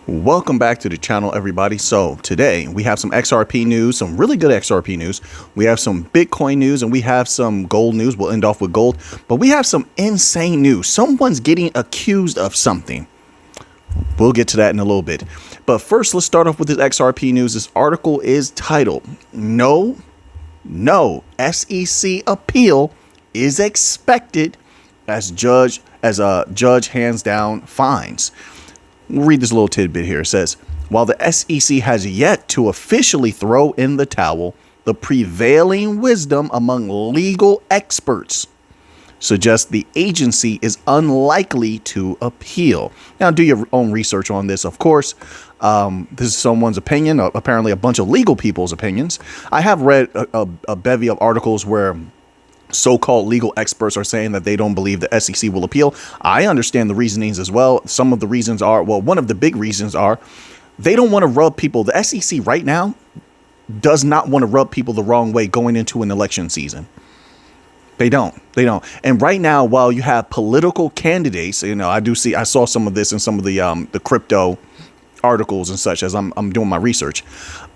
Welcome back to the channel, everybody. So today we have some XRP news, some really good XRP news. We have some Bitcoin news and we have some gold news. We'll end off with gold, but we have some insane news. Someone's getting accused of something. We'll get to that in a little bit. But first, let's start off with this XRP news. This article is titled, No SEC appeal is expected as judge hands down fines. We'll read this little tidbit here. It says, while the SEC has yet to officially throw in the towel, the prevailing wisdom among legal experts suggests the agency is unlikely to appeal. Now, do your own research on this, of course. This is someone's opinion, apparently a bunch of legal people's opinions. I have read a bevy of articles where so-called legal experts are saying that they don't believe the SEC will appeal. I understand the reasonings as well. Some of the reasons are, well, one of the big reasons are they don't want to rub people. The SEC right now does not want to rub people the wrong way going into an election season. They don't. And right now, while you have political candidates, I saw some of this in some of the crypto articles and such as I'm doing my research.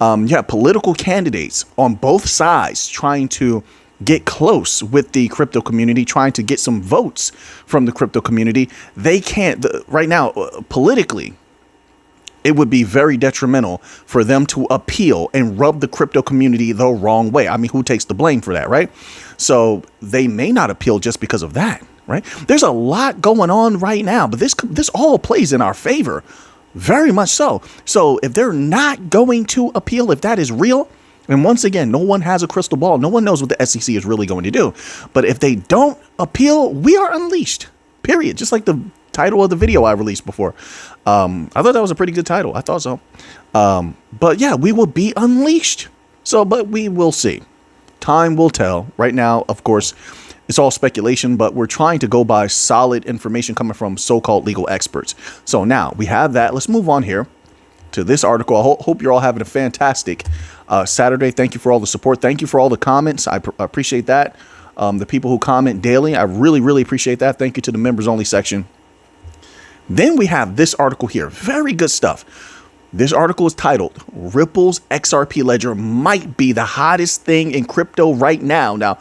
You have political candidates on both sides trying to get close with the crypto community, trying to get some votes from the crypto community. They can't right now politically. It would be very detrimental for them to appeal and rub the crypto community the wrong way. I mean, who takes the blame for that, right? So they may not appeal just because of that, right? There's a lot going on right now, but this all plays in our favor, very much so. So if they're not going to appeal, if that is real, and once again, no one has a crystal ball. No one knows what the SEC is really going to do. But if they don't appeal, we are unleashed, period. Just like the title of the video I released before. I thought that was a pretty good title. I thought so. But yeah, we will be unleashed. But we will see. Time will tell. Right now, of course, it's all speculation, but we're trying to go by solid information coming from so-called legal experts. So now we have that. Let's move on here to this article. I hope you're all having a fantastic Saturday. Thank you for all the support. Thank you for all the comments. I appreciate that. The people who comment daily, I really appreciate that. Thank you to the members only section. Then we have this article here. Very good stuff. This article is titled, Ripple's XRP ledger might be the hottest thing in crypto right now. Now,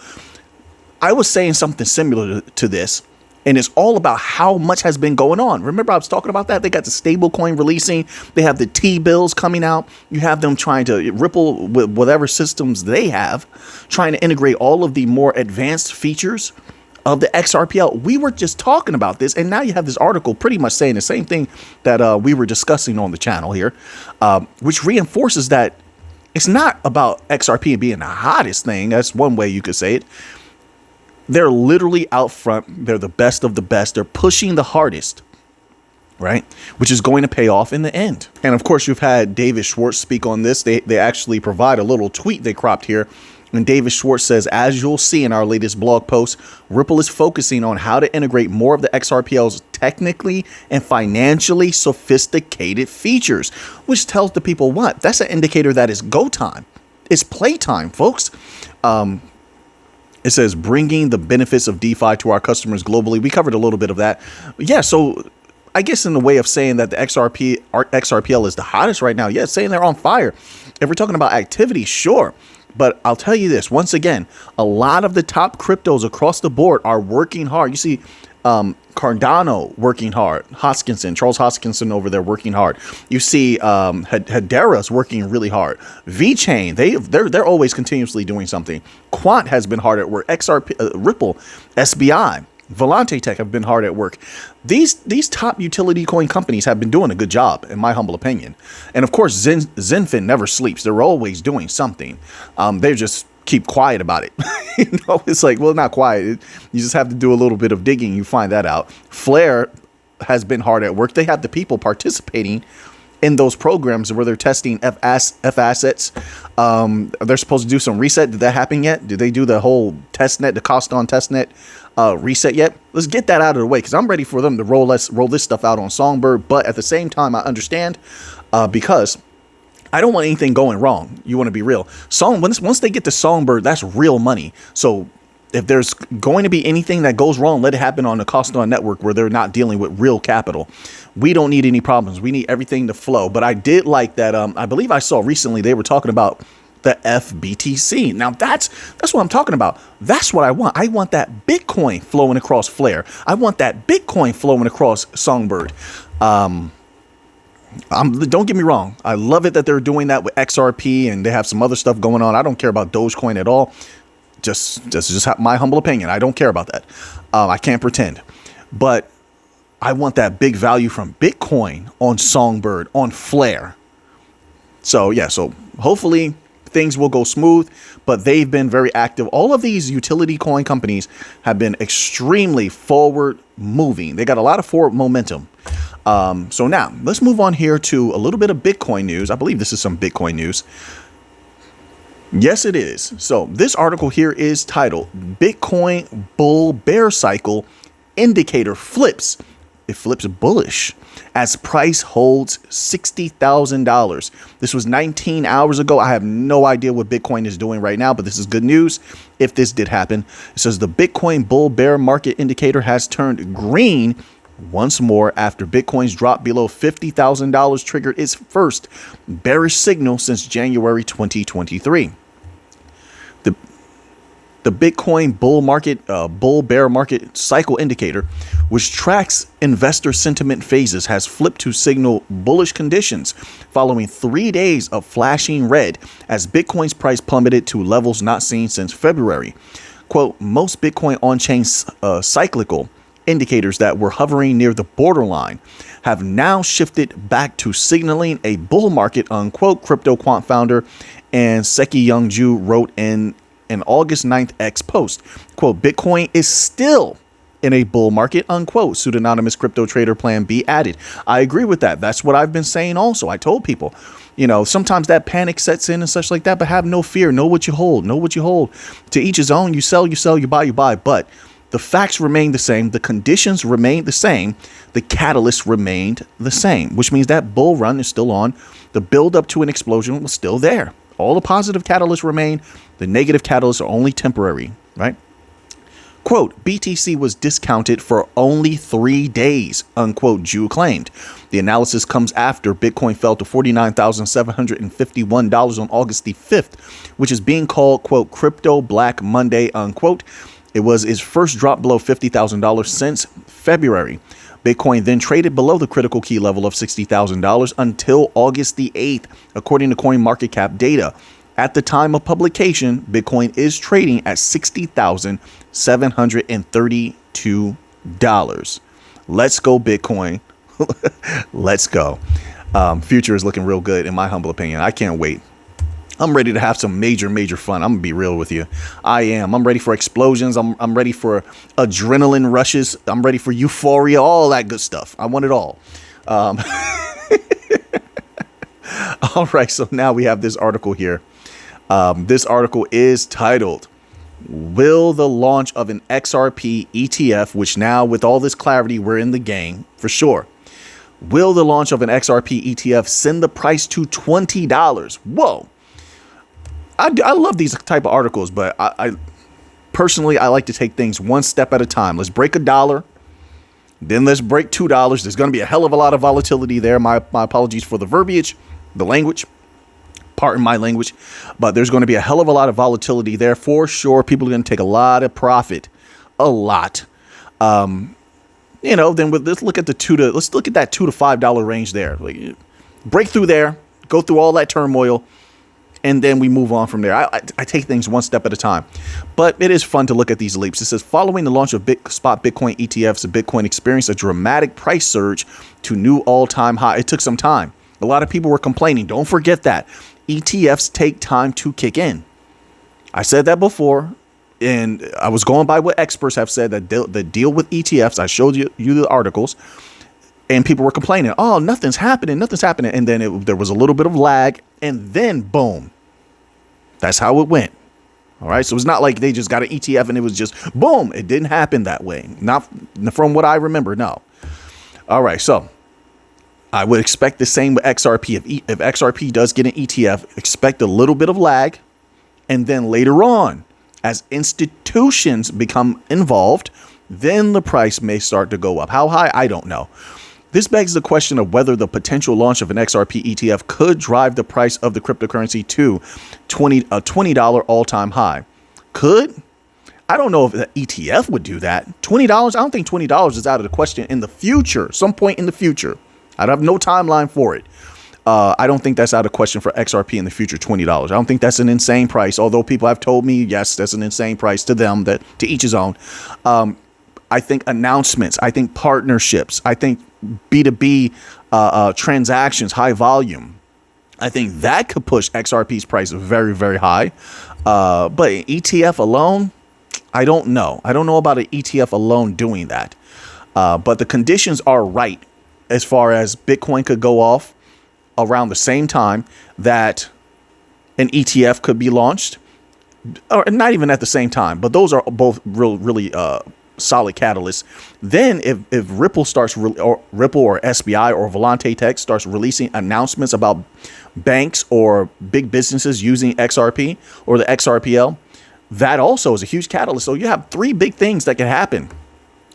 I was saying something similar to this. And it's all about how much has been going on. Remember, I was talking about that. They got the stable coin releasing. They have the T-bills coming out. You have them trying to Ripple with whatever systems they have, trying to integrate all of the more advanced features of the XRPL. We were just talking about this. And now you have this article pretty much saying the same thing that we were discussing on the channel here, which reinforces that it's not about XRP being the hottest thing. That's one way you could say it. They're literally out front. They're the best of the best. They're pushing the hardest, right? Which is going to pay off in the end. And of course, you've had David Schwartz speak on this. They actually provide a little tweet they cropped here. And David Schwartz says, as you'll see in our latest blog post, Ripple is focusing on how to integrate more of the XRPL's technically and financially sophisticated features, which tells the people what? That's an indicator that it's go time. It's playtime, folks. It says bringing the benefits of DeFi to our customers globally. We covered a little bit of that. Yeah, so I guess in the way of saying that the XRPL is the hottest right now. Yeah, saying they're on fire. If we're talking about activity, sure. But I'll tell you this, once again, a lot of the top cryptos across the board are working hard. You see Cardano working hard, Charles Hoskinson over there working hard. You see Hedera's working really hard. VeChain, they're always continuously doing something. Quant has been hard at work. XRP, Ripple, SBI, Volante Tech have been hard at work. These top utility coin companies have been doing a good job, in my humble opinion. And of course, Zenfin never sleeps. They're always doing something. They're just keep quiet about it. It's like, well, not quiet. You just have to do a little bit of digging. You find that out. Flare has been hard at work. They have the people participating in those programs where they're testing F assets. They're supposed to do some reset. Did that happen yet? Did they do the whole testnet, the cost on testnet reset yet? Let's get that out of the way because I'm ready for them to roll this stuff out on Songbird. But at the same time, I understand because I don't want anything going wrong. You want to be real. Once they get to Songbird, that's real money. So if there's going to be anything that goes wrong, let it happen on the Costco network where they're not dealing with real capital. We don't need any problems. We need everything to flow. But I did like that. I believe I saw recently they were talking about the FBTC. Now that's what I'm talking about. That's what I want. I want that Bitcoin flowing across Flare. I want that Bitcoin flowing across Songbird. Don't get me wrong. I love it that they're doing that with XRP and they have some other stuff going on. I don't care about Dogecoin at all. Just my humble opinion. I don't care about that. I can't pretend, but I want that big value from Bitcoin on Songbird, on Flare. So yeah, so hopefully things will go smooth, but they've been very active. All of these utility coin companies have been extremely forward moving. They got a lot of forward momentum. So now let's move on here to a little bit of Bitcoin news. I believe this is some Bitcoin news. Yes, it is. So this article here is titled Bitcoin Bull Bear Cycle Indicator Flips. It flips bullish as price holds $60,000. This was 19 hours ago. I have no idea what Bitcoin is doing right now, but this is good news if this did happen. It says the Bitcoin bull bear market indicator has turned green once more after Bitcoin's drop below $50,000 triggered its first bearish signal since January 2023. The Bitcoin bull bear market cycle indicator, which tracks investor sentiment phases, has flipped to signal bullish conditions following 3 days of flashing red as Bitcoin's price plummeted to levels not seen since February. Quote, most Bitcoin on-chain cyclical indicators that were hovering near the borderline have now shifted back to signaling a bull market, unquote, crypto quant founder and Seki Youngju wrote in an August 9th X post. Quote, Bitcoin is still in a bull market, unquote, pseudonymous crypto trader Plan B added. I agree with that. That's what I've been saying also. I told people, sometimes that panic sets in and such like that, but have no fear. Know what you hold. Know what you hold. To each his own. You sell, you buy, you buy. But the facts remain the same. The conditions remain the same. The catalyst remained the same, which means that bull run is still on. The build up to an explosion was still there. All the positive catalysts remain. The negative catalysts are only temporary, right? Quote, BTC was discounted for only 3 days, unquote, Ju claimed. The analysis comes after Bitcoin fell to $49,751 on August the 5th, which is being called, quote, Crypto Black Monday, unquote. It was its first drop below $50,000 since February. Bitcoin then traded below the critical key level of $60,000 until August the 8th, according to CoinMarketCap data. At the time of publication, Bitcoin is trading at $60,732. Let's go, Bitcoin. Let's go. Future is looking real good, in my humble opinion. I can't wait. I'm ready to have some major fun. I'm gonna be real with you. I am. I'm ready for explosions. I'm ready for adrenaline rushes. I'm ready for euphoria, all that good stuff. I want it all. All right. So now we have this article here. This article is titled, Will the launch of an XRP ETF, which now with all this clarity, we're in the game for sure. Will the launch of an XRP ETF send the price to $20? Whoa. I love these type of articles, but I personally, I like to take things one step at a time. Let's break $1, then let's break $2. There's going to be a hell of a lot of volatility there. My apologies for the verbiage, the language, pardon my language, but there's going to be a hell of a lot of volatility there for sure. People are going to take a lot of profit, a lot. Then let's look at that $2 to $5 range there. Like, break through there, go through all that turmoil. And then we move on from there. I take things one step at a time. But it is fun to look at these leaps. It says, following the launch of spot Bitcoin ETFs, Bitcoin experienced a dramatic price surge to new all-time high. It took some time. A lot of people were complaining. Don't forget that. ETFs take time to kick in. I said that before. And I was going by what experts have said that the deal with ETFs. I showed you the articles. And people were complaining. Oh, nothing's happening. And then there was a little bit of lag. And then, boom. That's how it went. All right. So it's not like they just got an ETF and it was just boom. It didn't happen that way. Not from what I remember. No. All right. So I would expect the same with XRP. If XRP does get an ETF, expect a little bit of lag. And then later on, As institutions become involved, then the price may start to go up. How high? I don't know. This begs the question of whether the potential launch of an XRP ETF could drive the price of the cryptocurrency to a $20 all-time high. Could? I don't know if the ETF would do that. $20? I don't think $20 is out of the question in the future, some point in the future. I have no timeline for it. I don't think that's out of question for XRP in the future, $20. I don't think that's an insane price, although people have told me, yes, that's an insane price to them, that to each his own. I think announcements, I think partnerships, I think B2B transactions, high volume. I think that could push XRP's price very, very high. But ETF alone, I don't know. I don't know about an ETF alone doing that. But the conditions are right as far as Bitcoin could go off around the same time that an ETF could be launched, or not even at the same time, but those are both really solid catalysts. Then if Ripple starts Ripple or SBI or Volante Tech starts releasing announcements about banks or big businesses using XRP or the XRPL, that also is a huge catalyst. So you have three big things that can happen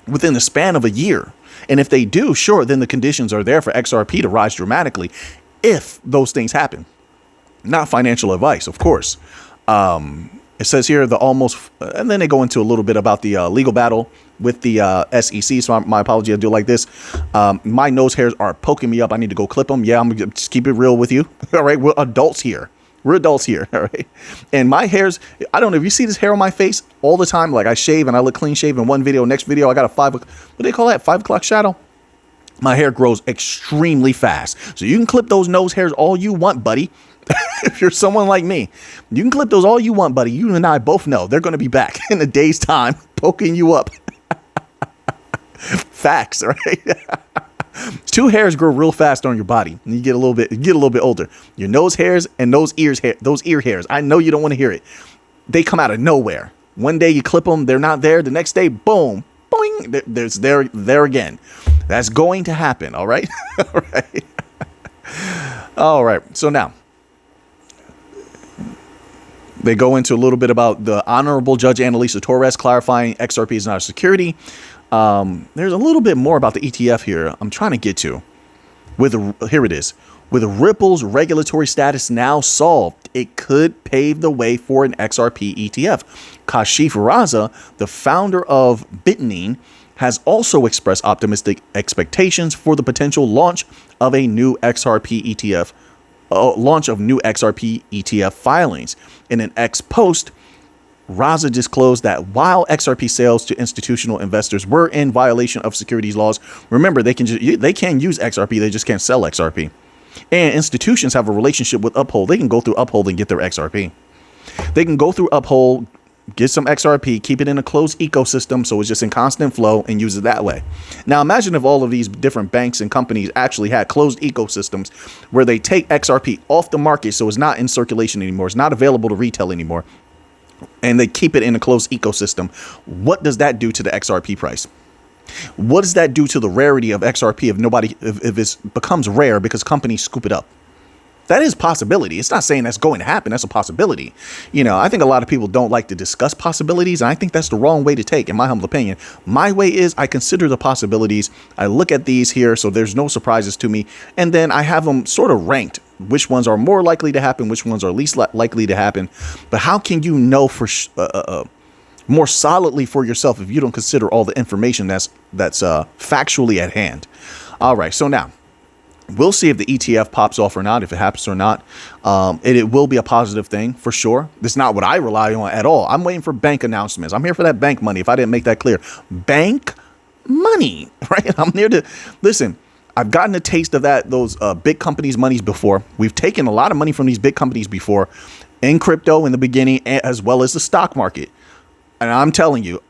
within the span of a year. And if they do, sure, then the conditions are there for XRP to rise dramatically if those things happen. Not financial advice, of course. It says here and then they go into a little bit about the legal battle with the SEC. So my apology, I do it like this. My nose hairs are poking me up. I need to go clip them. Yeah, I'm gonna just keep it real with you. All right, we're adults here. All right. And my hairs, I don't know if you see this hair on my face all the time. Like I shave and I look clean shaven. One video, next video, I got a what do they call that? 5 o'clock shadow. My hair grows extremely fast. So you can clip those nose hairs all you want, buddy. If you're someone like me, you can clip those all you want, buddy. You and I both know they're going to be back in a day's time poking you up. Facts, right? 2 hairs grow real fast on your body and you get a little bit older. Your nose hairs and those ear hairs. I know you don't want to hear it. They come out of nowhere. One day you clip them, they're not there. The next day, boom, boing, they're there again. That's going to happen. All right. All right. All right. So now they go into a little bit about the Honorable Judge Annalisa Torres clarifying XRP is not a security. There's a little bit more about the ETF here I'm trying to get to. Here it is. With Ripple's regulatory status now solved, it could pave the way for an XRP ETF. Kashif Raza, the founder of Bitnine, has also expressed optimistic expectations for the potential launch of a new XRP ETF. Launch of new XRP ETF filings. In an X post, Raza disclosed that while XRP sales to institutional investors were in violation of securities laws, remember they can use XRP, they just can't sell XRP. And institutions have a relationship with Uphold. They can go through Uphold and get their XRP. They can go through Uphold, get some XRP, keep it in a closed ecosystem so it's just in constant flow and use it that way. Now imagine if all of these different banks and companies actually had closed ecosystems where they take XRP off the market so it's not in circulation anymore, it's not available to retail anymore, and they keep it in a closed ecosystem. What does that do to the XRP price? What does that do to the rarity of XRP if it becomes rare because companies scoop it up? That is a possibility. It's not saying that's going to happen. That's a possibility. You know, I think a lot of people don't like to discuss possibilities, and I think that's the wrong way to take, in my humble opinion. My way is I consider the possibilities. I look at these here, so there's no surprises to me, and then I have them sort of ranked. Which ones are more likely to happen? Which ones are least likely to happen? But how can you know for more solidly for yourself if you don't consider all the information that's factually at hand? All right, so now we'll see if the ETF pops off or not, if it happens or not. It will be a positive thing for sure. It's not what I rely on at all. I'm waiting for bank announcements. I'm here for that bank money. If I didn't make that clear, bank money, right? I'm here to listen. I've gotten a taste of those big companies' monies before. We've taken a lot of money from these big companies before in crypto in the beginning, as well as the stock market. And I'm telling you,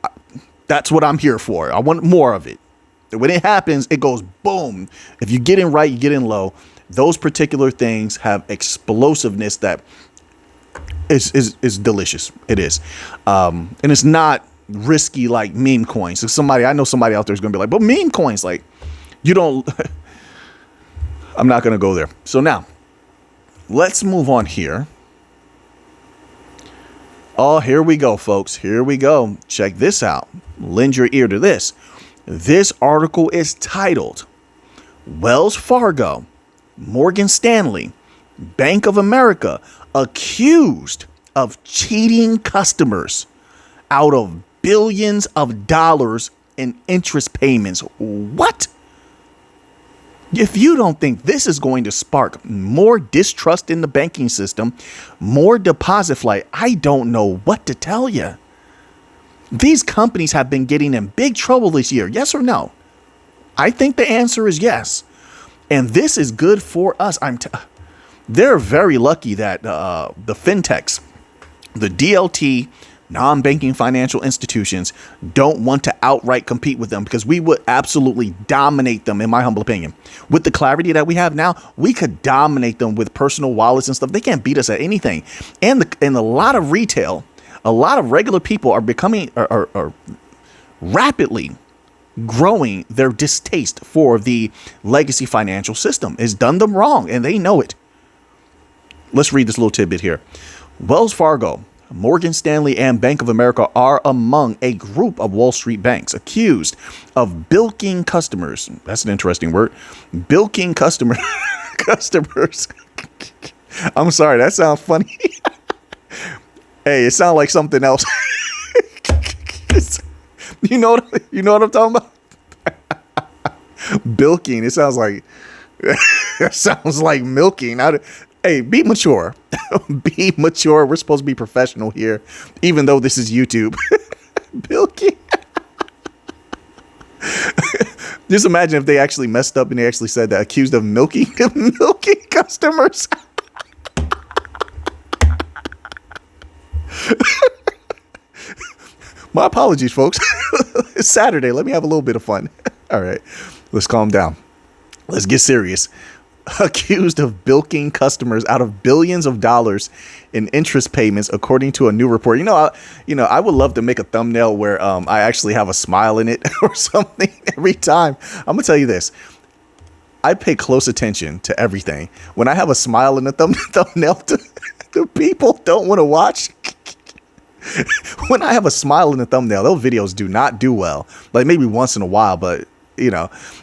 that's what I'm here for. I want more of it. When it happens, it goes boom. If you get in right, you get in low. Those particular things have explosiveness that is delicious. It is. And it's not risky like meme coins. So I know somebody out there is going to be like, but meme coins, like, you don't. I'm not going to go there. So now let's move on here. Oh, here we go, folks. Here we go. Check this out. Lend your ear to this. This article is titled Wells Fargo, Morgan Stanley, Bank of America accused of cheating customers out of billions of dollars in interest payments. What? If you don't think this is going to spark more distrust in the banking system, more deposit flight, I don't know what to tell you. These companies have been getting in big trouble this year. Yes or no? I think the answer is yes. And this is good for us. They're very lucky that the fintechs, the DLT, non-banking financial institutions don't want to outright compete with them, because we would absolutely dominate them, in my humble opinion. With the clarity that we have now, we could dominate them with personal wallets and stuff. They can't beat us at anything. And a lot of retail, a lot of regular people are becoming are rapidly growing their distaste for the legacy financial system. It's done them wrong, and they know it. Let's read this little tidbit here. Wells Fargo, Morgan Stanley, and Bank of America are among a group of Wall Street banks accused of bilking customers. That's an interesting word. Bilking customers. I'm sorry, that sounds funny. Hey, it sounds like something else. You know what I'm talking about? Bilking. It sounds like milking. Hey, be mature. Be mature. We're supposed to be professional here, even though this is YouTube. Bilking. Just imagine if they actually messed up and they actually said that, accused of milking customers. My apologies, folks. It's Saturday. Let me have a little bit of fun. All right, let's calm down. Let's get serious. Accused of bilking customers out of billions of dollars in interest payments, according to a new report. I would love to make a thumbnail where I actually have a smile in it or something every time. I'm gonna tell you this. I pay close attention to everything. When I have a smile in the thumbnail, the people don't want to watch. When I have a smile in the thumbnail, those videos do not do well. Like maybe once in a while, but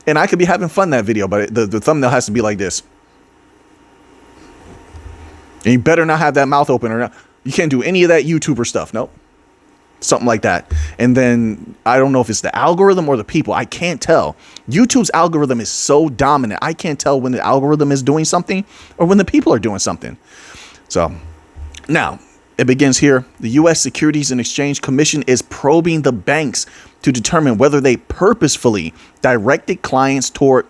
and I could be having fun in that video, but the thumbnail has to be like this. And you better not have that mouth open, or not. You can't do any of that YouTuber stuff. Nope. Something like that. And then I don't know if it's the algorithm or the people. I can't tell. YouTube's algorithm is so dominant. I can't tell when the algorithm is doing something or when the people are doing something. So now it begins here. The U.S. Securities and Exchange Commission is probing the banks to determine whether they purposefully directed clients toward,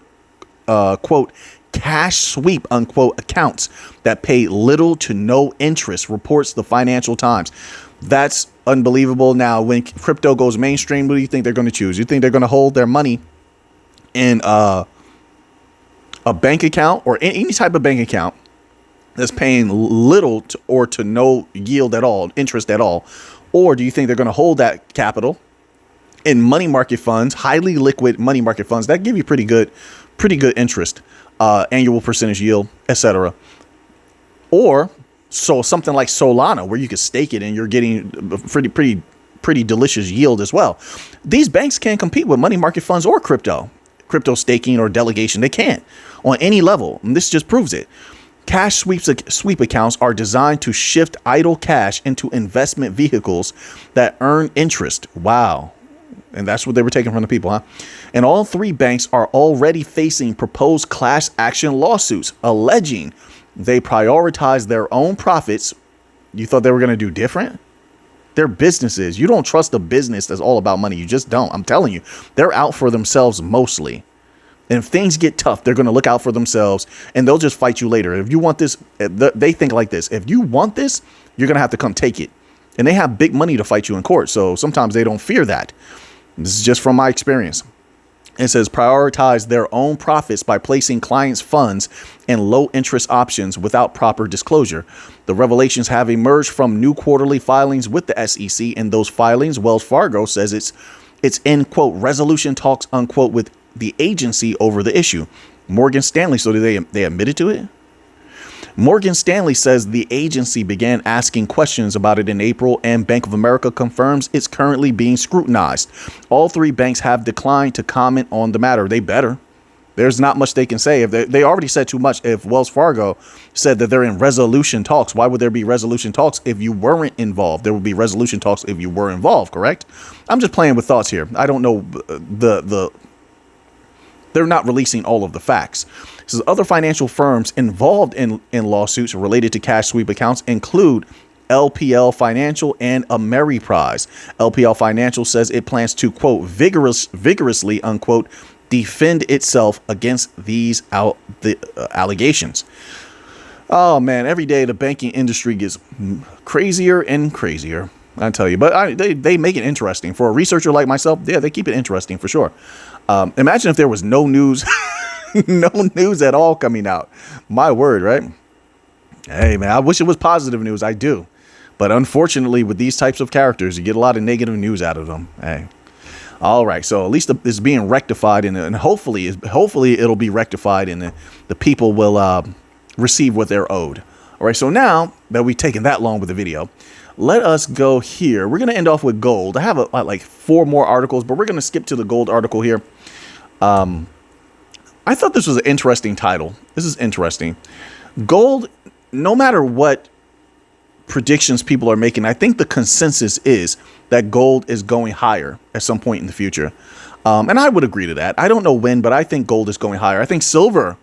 quote, cash sweep, unquote, accounts that pay little to no interest, reports the Financial Times. That's unbelievable. Now, when crypto goes mainstream, what do you think they're going to choose? You think they're going to hold their money in a bank account or any type of bank account that's paying little to no yield at all, interest at all? Or do you think they're going to hold that capital in money market funds, highly liquid money market funds that give you pretty good interest, annual percentage yield, etc.? Or something like Solana, where you could stake it and you're getting pretty delicious yield as well. These banks can't compete with money market funds or crypto staking or delegation. They can't on any level. And this just proves it. Cash sweep accounts are designed to shift idle cash into investment vehicles that earn interest. Wow. And that's what they were taking from the people, huh? And all three banks are already facing proposed class action lawsuits alleging they prioritize their own profits. You thought they were going to do different? They're businesses. You don't trust a business that's all about money. You just don't. I'm telling you, they're out for themselves mostly. And if things get tough, they're going to look out for themselves and they'll just fight you later. If you want this, they think like this. If you want this, you're going to have to come take it. And they have big money to fight you in court. So sometimes they don't fear that. This is just from my experience. It says prioritize their own profits by placing clients' funds in low interest options without proper disclosure. The revelations have emerged from new quarterly filings with the SEC. In those filings, Wells Fargo says it's in, quote, resolution talks, unquote, with the agency over the issue. Morgan Stanley, so they admitted to it? Morgan Stanley says the agency began asking questions about it in April, and Bank of America confirms it's currently being scrutinized. All three banks have declined to comment on the matter. They better. There's not much they can say. If they already said too much. If Wells Fargo said that they're in resolution talks, why would there be resolution talks if you weren't involved? There would be resolution talks if you were involved, correct? I'm just playing with thoughts here. I don't know they're not releasing all of the facts. So other financial firms involved in lawsuits related to cash sweep accounts include LPL Financial and Ameriprise. LPL Financial says it plans to, quote, vigorously, unquote, defend itself against these allegations. Oh, man, every day the banking industry gets crazier and crazier, I tell you. But they make it interesting. For a researcher like myself, yeah, they keep it interesting for sure. Imagine if there was no news, no news at all coming out. My word, right? Hey, man, I wish it was positive news. I do. But unfortunately, with these types of characters, you get a lot of negative news out of them. Hey. All right. So at least it's being rectified, and hopefully it'll be rectified, and the people will receive what they're owed. All right. So now that we've taken that long with the video, let us go here. We're going to end off with gold. I have like 4 more articles, but we're going to skip to the gold article here. I thought this was an interesting title. This is interesting. Gold, no matter what predictions people are making, I think the consensus is that gold is going higher at some point in the future. And I would agree to that. I don't know when, but I think gold is going higher. I think silver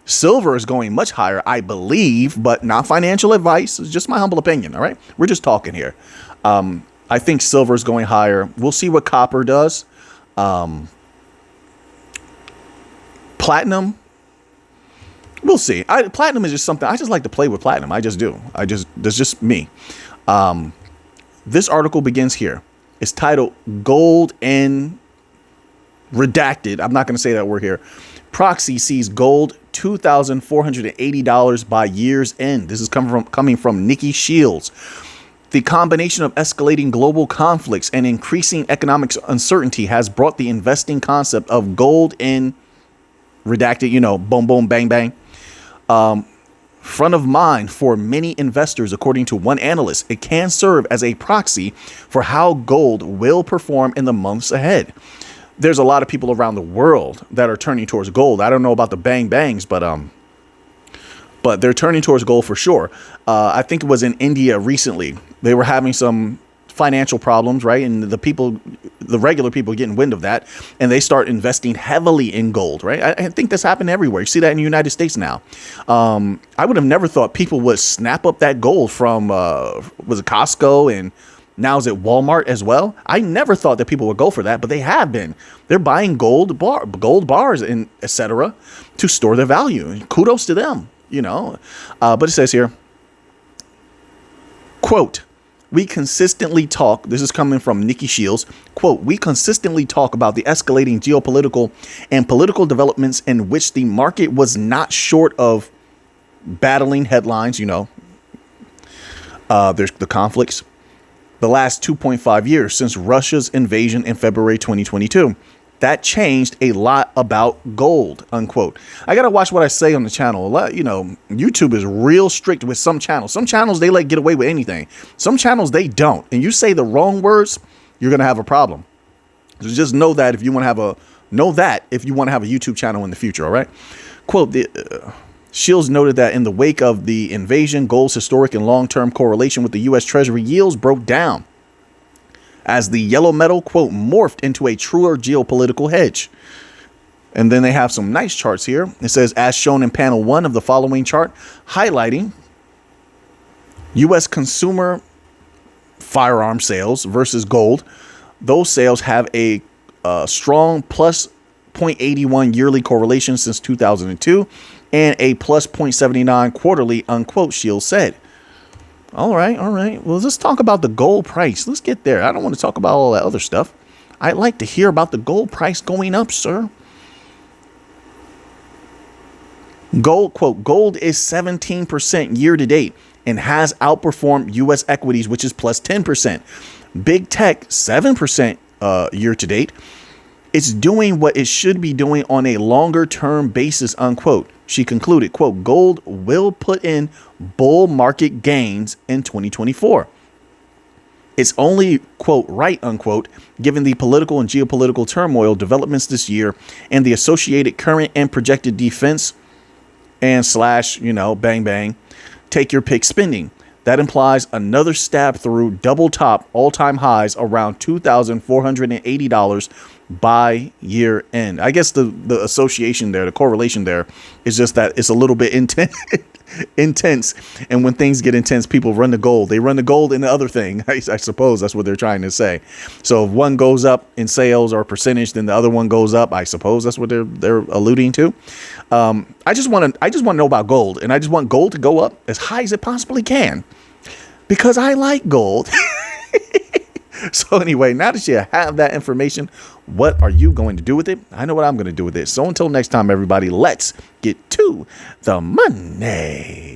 is going much higher, I believe, but not financial advice. It's just my humble opinion. All right. We're just talking here. I think silver is going higher. We'll see what copper does. Platinum, we'll see. Platinum is just something I just like to play with. Platinum, I just do. That's just me. This article begins here. It's titled "Gold and Redacted." I'm not going to say that word here. Proxy sees gold $2,480 by year's end. This is coming from Nikki Shields. The combination of escalating global conflicts and increasing economic uncertainty has brought the investing concept of gold in redacted, boom, boom, bang, bang, front of mind for many investors. According to one analyst, it can serve as a proxy for how gold will perform in the months ahead. There's a lot of people around the world that are turning towards gold. I don't know about the bang bangs, but they're turning towards gold for sure. I think it was in India recently. They were having some financial problems, right? And the regular people getting wind of that, and they start investing heavily in gold, right? I think this happened everywhere. You see that in the United States now. I would have never thought people would snap up that gold from, was it Costco, and now is it Walmart as well? I never thought that people would go for that, but they have been. They're buying gold bars and etc. to store their value. And kudos to them, But it says here, quote, "We consistently talk," this is coming from Nikki Shields, quote, "We consistently talk about the escalating geopolitical and political developments in which the market was not short of battling headlines, there's the conflicts, the last 2.5 years since Russia's invasion in February 2022. That changed a lot about gold," unquote. I got to watch what I say on the channel. YouTube is real strict with some channels. Some channels, they let get away with anything. Some channels, they don't. And you say the wrong words, you're going to have a problem. So just know that if you want to have a YouTube channel in the future. All right. Quote, Shields noted that in the wake of the invasion, gold's historic and long-term correlation with the U.S. Treasury yields broke down as the yellow metal, quote, morphed into a truer geopolitical hedge. And then they have some nice charts here. It says, as shown in panel 1 of the following chart, highlighting U.S. consumer firearm sales versus gold. Those sales have a strong plus 0.81 yearly correlation since 2002 and a plus 0.79 quarterly, unquote, Shields said. All right. Well, let's talk about the gold price. Let's get there. I don't want to talk about all that other stuff. I'd like to hear about the gold price going up, sir. Gold, quote, "Gold is 17% year to date and has outperformed U.S. equities, which is plus 10%. Big tech, 7% year to date. It's doing what it should be doing on a longer term basis," unquote. She concluded, quote, gold will put in bull market gains in 2024. It's only, quote, right, unquote, given the political and geopolitical turmoil developments this year and the associated current and projected defense and slash, bang, bang, take your pick spending. That implies another stab through double top all-time highs around $2,480 by year end. I guess the association there, the correlation there is just that it's a little bit intense. And when things get intense, people run to gold. They run to gold in the other thing. I suppose that's what they're trying to say. So if one goes up in sales or percentage, then the other one goes up. I suppose that's what they're alluding to. I just want to know about gold, and I just want gold to go up as high as it possibly can because I like gold. So anyway, now that you have that information, what are you going to do with it? I know what I'm going to do with it. So until next time, everybody, let's get to the money.